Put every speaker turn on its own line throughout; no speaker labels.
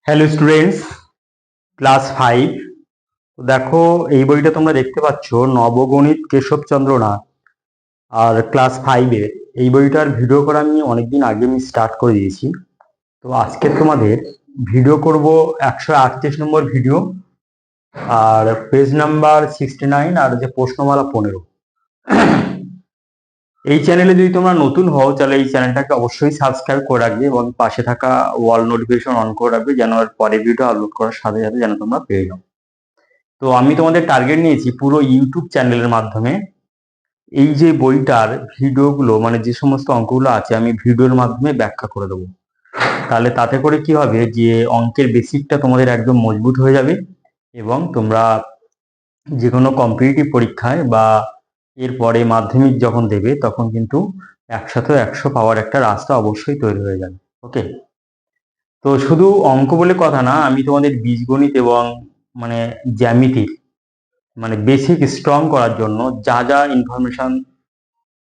Hello students, class 5। দেখো, এই বইটা তোমরা দেখতে পাচ্ছ, নবগণিত কেশবচন্দ্র নাথ। আর ক্লাস 5-এর এই বইটার ভিডিও করা আমি অনেকদিন আগে স্টার্ট করে দিয়েছি। তো আজকে তোমাদের ভিডিও করব 138 নম্বর ভিডিও, আর পেজ নাম্বার 69, আর যে প্রশ্নমালা 15। এই চ্যানেলে যদি তোমরা নতুন হও তাহলে এই চ্যানেলটাকে অবশ্যই সাবস্ক্রাইব করে রাখবে এবং পাশে থাকা ওয়াল নোটিফিকেশন অন করে রাখবে, যেন আর পরে ভিডিও আপলোড করার সাথে সাথে যেন তোমরা পেয়ে যাও। তো আমি তোমাদের টার্গেট নিয়েছি পুরো ইউটিউব চ্যানেলের মাধ্যমে এই যে বইটার ভিডিওগুলো, মানে যে সমস্ত অঙ্কগুলো আছে, আমি ভিডিওর মাধ্যমে ব্যাখ্যা করে দেবো। তাহলে তাতে করে কি হবে, যে অঙ্কের বেসিকটা তোমাদের একদম মজবুত হয়ে যাবে এবং তোমরা যে কোনো কম্পিটিটিভ পরীক্ষায় বা এরপরে মাধ্যমিক যখন দেবে তখন কিন্তু 100-100 পাওয়ার একটা রাস্তা অবশ্যই তৈরি হয়ে যাবে। ওকে, তো শুধু অঙ্ক বলে কথা না, আমি তোমাদের বীজগণিত এবং মানে জ্যামিতির মানে বেসিক স্ট্রং করার জন্য যা যা ইনফরমেশন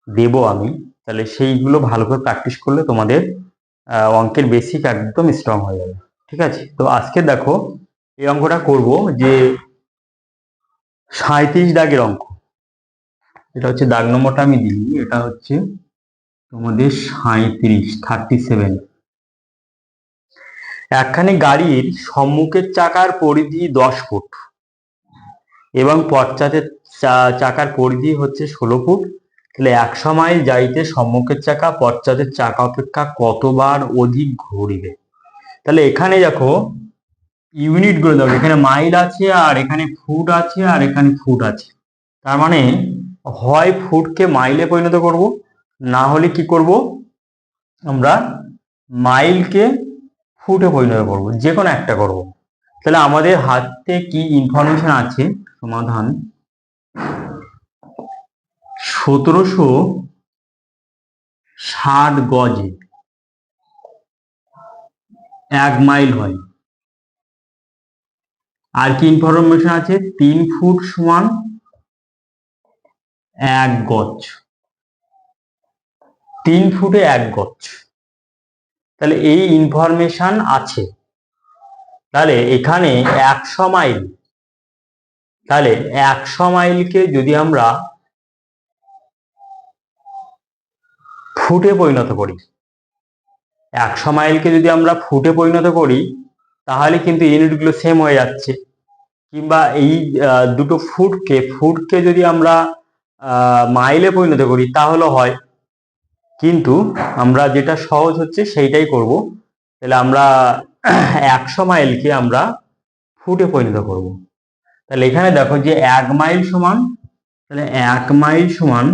দেব আমি, তাহলে সেইগুলো ভালো করে প্র্যাকটিস করলে তোমাদের অঙ্কের বেসিক একদম স্ট্রং হয়ে যাবে। ঠিক আছে, তো আজকে দেখো এই অঙ্কটা করব, যে 37 দাগের অঙ্ক। এটা হচ্ছে দাগ নম্বরটা আমি দিই, এটা হচ্ছে তোমাদের 37। একখানি গাড়ির সম্মুখের চাকার পরিধি 10 ফুট এবং পশ্চাতের চাকার পরিধি হচ্ছে 16 ফুট। তাহলে 100 মাইল যাইতে সম্মুখের চাকা পশ্চাতের চাকা অপেক্ষা কতবার অধিক ঘুরিবে। তাহলে এখানে দেখো ইউনিট গুলো দেখো, এখানে মাইল আছে, আর এখানে ফুট আছে, আর এখানে ফুট আছে। তার মানে হয় ফুটকে মাইলে পরিণত করব, না হলে কি করব, আমরা মাইলকে ফুটে পরিণত করব, যে কোনো একটা করব। তাহলে আমাদের হাতে কি ইনফরমেশন আছে, সমাধান 1760 গজে 1 মাইল হয়। আর কি ইনফরমেশন আছে, 3 ফুট সমান 1 গজ, 3 ফুটে 1 গজ। তাহলে এই ইনফরমেশন আছে। তাহলে এখানে 100 মাইল, তাহলে 100 মাইলকে যদি আমরা ফুটে পরিণত করি, 100 মাইলকে যদি আমরা ফুটে পরিণত করি, তাহলে কিন্তু ইউনিটগুলো সেম হয়ে যাচ্ছে। কিংবা এই দুটো ফুটকে যদি আমরা মাইলে পরিণত করি তাহলে হয়, কিন্তু আমরা যেটা সহজ হচ্ছে সেইটাই করব। তাহলে আমরা 100 মাইলকে আমরা ফুটে পরিণত করব। তাহলে এখানে দেখো যে 1 মাইল সমান, তাহলে 1 মাইল সমান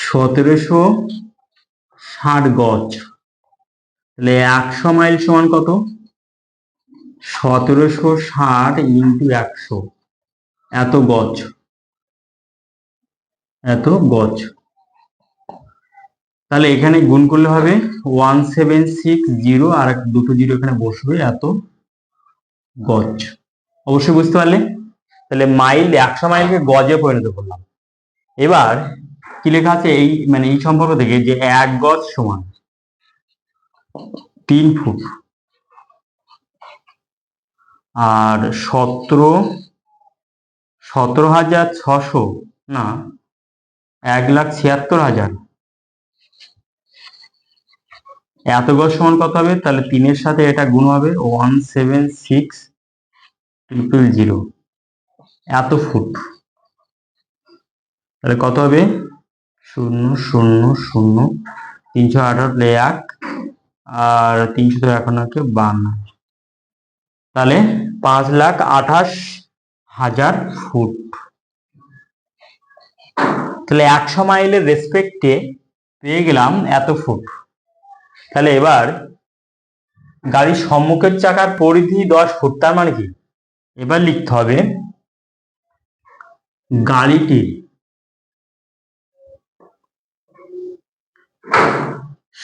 1760 গজ। তাহলে 100 মাইল সমান কত, 1760 ইন্টু 100, এত গজ, এত গজ। তাহলে এখানে গুণ করলে হবে 1760, আর দুটো জিরো এখানে বসবে, এত গজ। অবশ্যই বুঝতে পারলে। তাহলে মাইল, 100 মাইলকে গজে পরিণত করলাম। এবার কি লেখা আছে এই মানে এই সম্পর্ক থেকে, যে 1 গজ সমান 3 ফুট, আর 17,600 না, 1,76,000 এত গজ সমান কত হবে, তাহলে 3-এর সাথে এটা গুণ হবে, 176000 এত ফুট। তাহলে কত হবে, 000 318 1, আর 351 তাহলে 5,28,000 ফুট। তাহলে 100 মাইলের রেসপেক্টে পেয়ে গেলাম এত ফুট। তাহলে এবার গাড়ির সম্মুখের চাকার পরিধি 10 ফুট, তার মানে কি, এবার লিখতে হবে গাড়িটির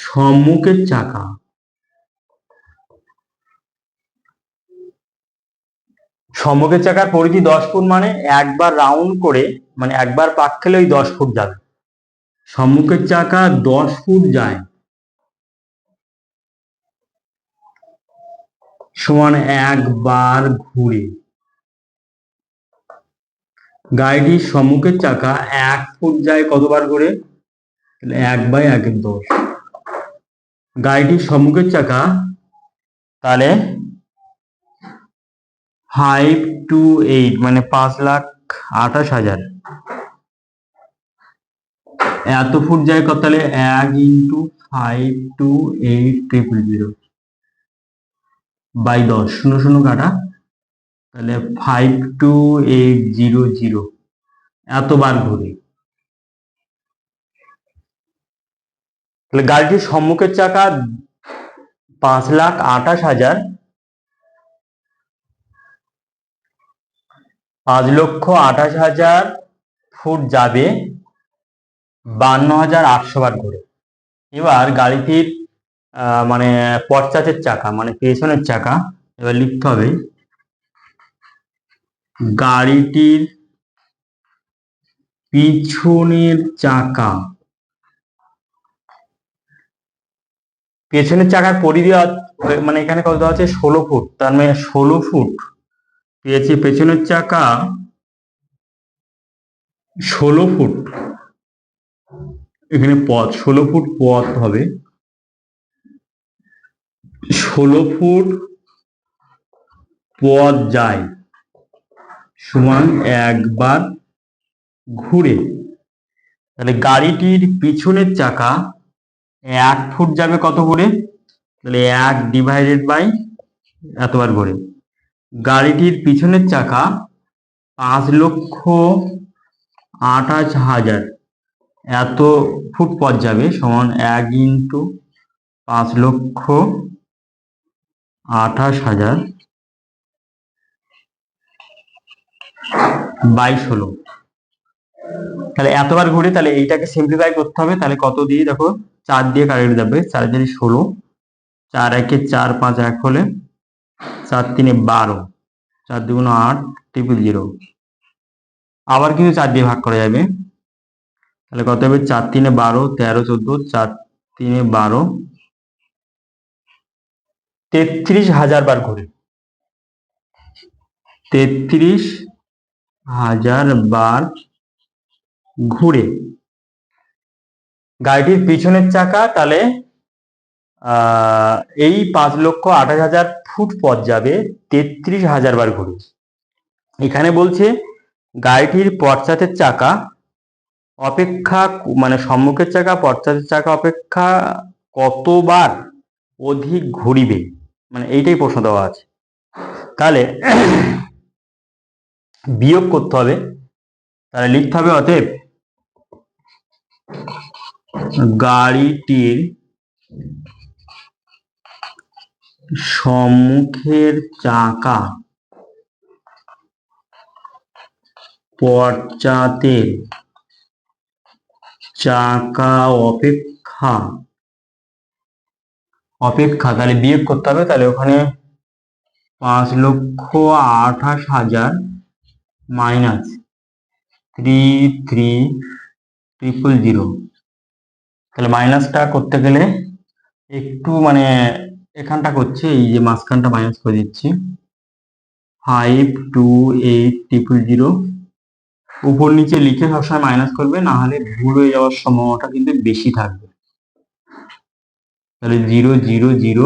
সম্মুখের চাকা, সম্মুখের চাকার পরিধি 10 ফুট, মানে একবার রাউন্ড করে, মানে একবার পাক খেলে ওই 10 ফুট যাবে। সম্মুখের চাকা 10 ফুট যায়, সমান একবার ঘুরে গাড়িটির সম্মুখের চাকা 1 ফুট যায় কতবার ঘুরে? 1/1/10। গাড়িটির সম্মুখের চাকা তাহলে 5 to 8 মানে 5,28,000 এত ফুট যায় কত? তাহলে 1 × 5 to 8,000/10 শূন্য শূন্য কাটা, তাহলে 52800 এতবার ঘুরে। তাহলে গাড়িটির সম্মুখের চাকা 5,28,000 5,28,000 ফুট যাবে 52,800 বার ঘুরে। এবার গাড়িটির মানে পশ্চাতের চাকা মানে পেছনের চাকা, এবার লিখতে হবে গাড়িটির পিছনের চাকা, পেছনের চাকার পরিধি মানে এখানে কত দেওয়া আছে? 16 ফুট। তার মানে 16 ফুট পেয়েছি পেছনের চাকা 16 ফুট, এখানে পথ 16 ফুট পথ হবে, 16 ফুট পথ যায় সমান একবার ঘুরে। তাহলে গাড়িটির পিছনের চাকা 1 ফুট যাবে কত ঘুরে? তাহলে 1/, এতবার ঘুরে। গাড়িটির পিছনের চাকা 5,28,000 এত ফুট পথ যাবে সমান 1 × 5,28,000/16। তাহলে এতবার ঘুরে, তাহলে এইটাকে সিম্পলিফাই করতে হবে। তাহলে কত দিয়ে দেখো, 4 দিয়ে কারেক্ট যাবে, 4 4 16, 4 1 4 5 1 হলে 4 3 12, 4 2 8 000 আবার কিন্তু 4 দিয়ে ভাগ করা যাবে। তাহলে কত হবে? 4 3 12, 13 14, 4 3 12, 33,000 বার ঘুরে, 33,000 বার ঘুরে। গাড়িটির পিছনের চাকা তাহলে এই 5,28,000 ফুট পথ যাবে 33,000 বার ঘুরে। এখানে বলছে গাড়িটির পশ্চাতের চাকা অপেক্ষা মানে সম্মুখের চাকা পশ্চাতের চাকা অপেক্ষা কতবার অধিক ঘুরিবে, মানে এইটাই প্রশ্ন দেওয়া আছে। তাহলে বিয়োগ করতে হবে, তাহলে লিখতে হবে অতএব গাড়িটির সম্মুখের চাকা পশ্চাতের চাকা অপেক্ষা তাহলে বিয়োগ করতে হবে। তাহলে ওখানে 5,28,000 মাইনাস 33,000, তাহলে মাইনাসটা করতে গেলে একটু মানে এখানটা করছে, এই যে মাঝখানটা মাইনাস করে দিচ্ছি, 528,000 উপর নিচে লিখে সবসময় মাইনাস করবে, না হলে ভুল হয়ে যাওয়ার সম্ভাবনাটা কিন্তু বেশি থাকবে। তাহলে 0 0 0,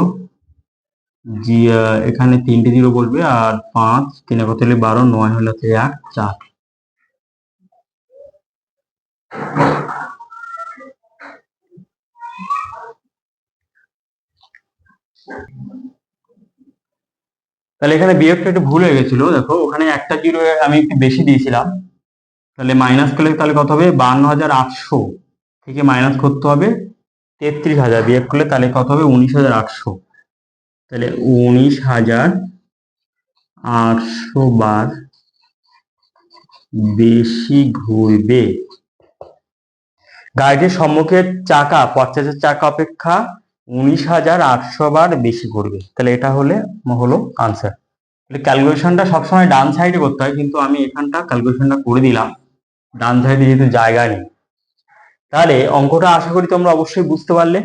এখানে 3টে 0 বলবে, আর 5 3 কত হলে 12, 9 হলে 1 4। তাহলে এখানে বিয়োগটা একটু ভুল হয়ে গেছিল, দেখো ওখানে একটা 0 আমি একটু বেশি দিয়েছিলাম, তাহলে মাইনাস করলে তাহলে কত হবে? 52,800 থেকে মাইনাস করতে হবে 33,000, বিয়োগ করলে তাহলে কত হবে? 19,800। তাহলে 19,800 বার বেশি ঘুরবে। গাড়িটির সম্মুখের চাকা পশ্চাতের চাকা অপেক্ষা 19,800 বার বেশি ঘুরবে। তাহলে এটা হলো আনসার। তাহলে ক্যালকুলেশনটা সবসময় ডান সাইডে করতে হয়, কিন্তু আমি এখানটা ক্যালকুলেশনটা করে দিলাম ডান সাইডে যেহেতু জায়গা নেই। তাহলে অঙ্কটা আশা করি তোমরা অবশ্যই বুঝতে পারলে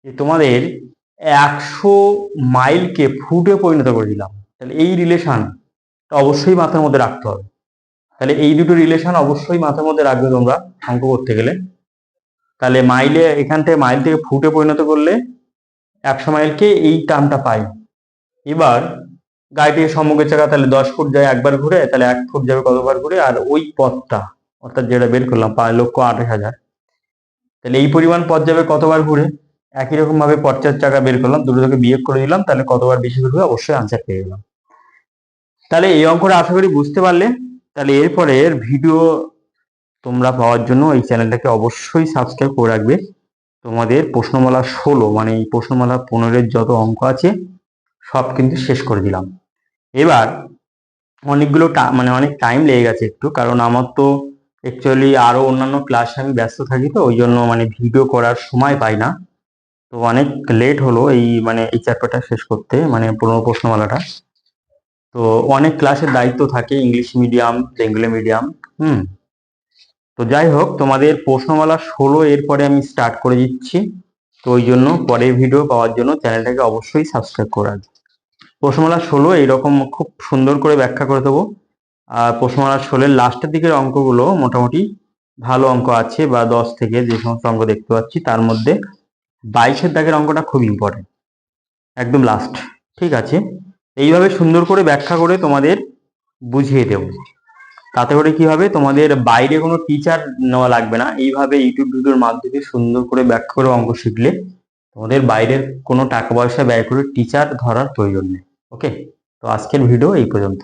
যে তোমাদের 100 মাইলকে ফুটে পরিণত করে দিলাম। তাহলে এই রিলেশন অবশ্যই মাথার মধ্যে রাখতে হবে। তাহলে এই দুটো রিলেশন অবশ্যই মাথার মধ্যে রাখবে তোমরা অঙ্ক করতে গেলে। তাহলে মাইলে এখান থেকে মাইল থেকে ফুটে পরিণত করলে 100 মাইলকে এই টার্মটা পাই। এবার গাড়িটির সম্মুখের চাকা তাহলে 10 ফুট যায় একবার ঘুরে, তাহলে 1 ফুট যাবে কতবার ঘুরে, আর ওই পথটা অর্থাৎ যেটা বের করলাম 5,28,000, তাহলে এই পরিমাণ পথ যাবে কতবার ঘুরে। একই রকম ভাবে পথের চাকা বের করলাম, দুটো থেকে বিয়োগ করে দিলাম, তাহলে কতবার বেশি ঘুরবে অবশ্যই আনসার পেয়ে গেলাম। তাহলে এই অঙ্কটা আশা করি বুঝতে পারলে। তাহলে এরপরের ভিডিও তোমরা পাওয়ার জন্য এই চ্যানেলটাকে অবশ্যই সাবস্ক্রাইব করে রাখবে। তোমাদের প্রশ্নমালা 16 মানে এই প্রশ্নমালা 15 যত অঙ্ক আছে সব কিন্তু শেষ করে দিলাম। এবার অনেকগুলো মানে অনেক টাইম লেগে গেছে একটু, কারণ আমার তো অ্যাকচুয়ালি আরো অন্যান্য ক্লাসে আমি ব্যস্ত থাকি, তো ওই জন্য মানে ভিডিও করার সময় পাই না। তো অনেক লেট হলো এই মানে এই চ্যাপ্টারটা শেষ করতে, মানে 15 প্রশ্নমালাটা। তো অনেক ক্লাসের দায়িত্ব থাকে, ইংলিশ মিডিয়াম, বেঙ্গলি মিডিয়াম। তো যাই হোক, তোমাদের প্রশ্নমালা 16 এরপরে আমি স্টার্ট করে দিচ্ছি। তো ওই জন্য পরের ভিডিও পাওয়ার জন্য চ্যানেলটাকে অবশ্যই সাবস্ক্রাইব করে রাখবে। প্রশ্নমালা 16 এইরকম খুব সুন্দর করে ব্যাখ্যা করে দেবো। আর প্রশ্নমালা 16 লাস্টের দিকের অঙ্কগুলো মোটামুটি ভালো অঙ্ক আছে, বা 10 থেকে যে সমস্ত অঙ্ক দেখতে পাচ্ছি তার মধ্যে 22-এর দাগের অঙ্কটা খুব ইম্পর্টেন্ট, একদম লাস্ট। ঠিক আছে, এইভাবে সুন্দর করে ব্যাখ্যা করে তোমাদের বুঝিয়ে দেব। তাতে করে কি হবে, তোমাদের বাইরে কোনো টিচার নেওয়া লাগবে না। এইভাবে ইউটিউব ভিডিওর মাধ্যমে সুন্দর করে ব্যাখ্যা করে অঙ্ক শিখলে তোমাদের বাইরের কোনো টাকা পয়সা ব্যয় করে টিচার ধরার প্রয়োজন নেই। ওকে, তো আজকের ভিডিও এই পর্যন্ত।